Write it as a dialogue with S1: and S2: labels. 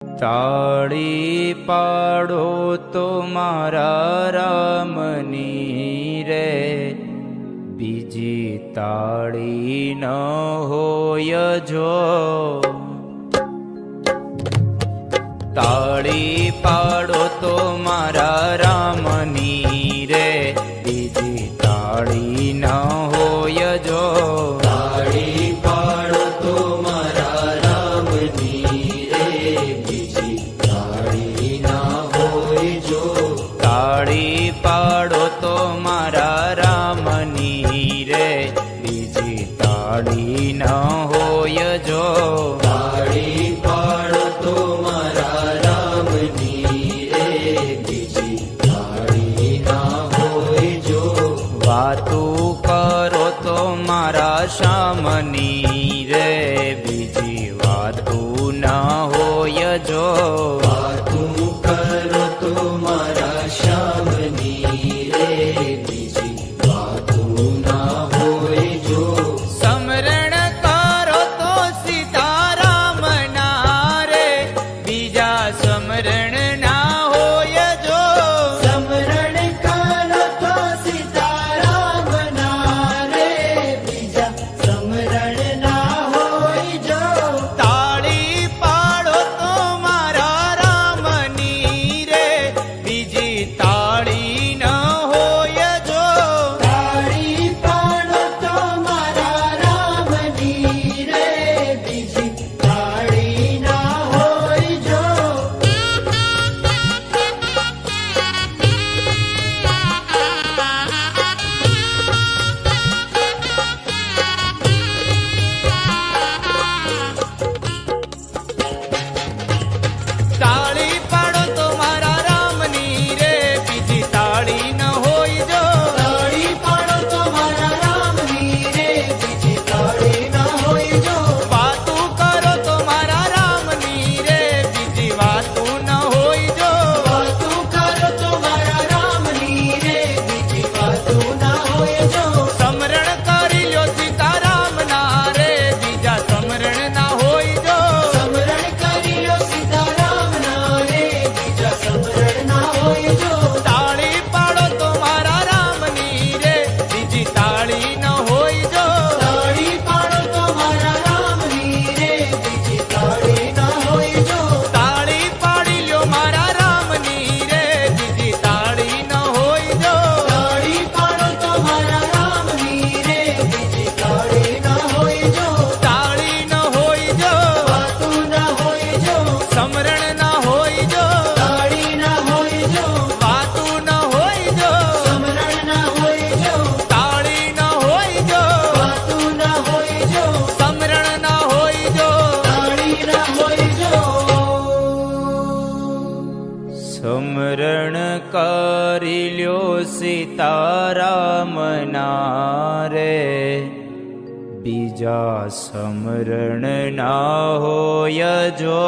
S1: તાળી પાડો તો મારા રામની રે, બીજી તાળી ન હોય જો. તાળી પાડો તો મારા રામની રે, બીજી તાળી ન હોય જો.
S2: તાળી પાડો તો મારા રામની રે, બીજી તાળી ના હોય જો.
S1: તાળી પાડો તો મારા રામની રે, બીજી તાળી ન હોય જો.
S2: તાળી પાડો તો મારા રામની રે, બીજી તાળી ના હોય જો.
S1: વાતું કરો તો મારા શ્યામની રે, બીજી વાતું ન હોય જો.
S2: વાતું કરો તો મારા શ્યામની રે, બીજી વાતું ના હોય જો.
S1: સમરણ કરો તો સીતારામ ના રે, બીજા સમરણ ના હોય જો.
S2: સમરણ કરો તો સીતારામ ના રે, બીજા સમરણ ના હોય જો.
S1: તાળી પાડો તો મારા રામની રે, બીજી તાળી ન હોય જો.
S2: તાળી પાડો તો મારા રામની રે, બીજી તાળી ના હોય જો.
S1: તાળી પાડો તો મારા રામની રે, બીજી તાળી ન હોય જો.
S2: તાળી પાડો તો મારા રામની રે, બીજી તાળી ના હોય જો.
S1: વાતું કરો તો મારા રામની રે, બીજી વાતું ન હોય જો.
S2: વાતું કરો તો મારા રામની રે, બીજી વાતું ના હોય જો.
S1: સમરણ કરી લ્યો સીતારામ ના રે, બીજા સમરણ ના હોય જો.
S2: સમરણ કરી લો સીતારામ ના રે, બીજા સમરણ ના હોય જો.
S1: તાળી પાડો તો મારા રામની રે, બીજી તાળી ન હોય જો.
S2: તાળી પાડો તો મારા રામની રે, બીજી તાળી ના હોય જો.
S1: તાળી પાડી લ્યો મારા રામની રે, બીજી તાળી ન હોય જો.
S2: તાળી પાડો તો મારા રામની રે, બીજી તાળી ના હોય જો.
S1: તાળી ન હોય જો.
S2: વાતું ના હોય જો.
S1: સમરણ ના હોય જો.
S2: તાળી ના હોય જો.
S1: વાતું ન હોય જો.
S2: સમરણ ના હોય જો.
S1: તાળી ન હોય જો.
S2: વાતું ના હોય જો.
S1: સમરણ ના હોય જો.
S2: તાળી ના હોય જો.
S1: સમરણ કરી લ્યો સીતારામ ના રે, બીજા સમરણ ના હોય જો.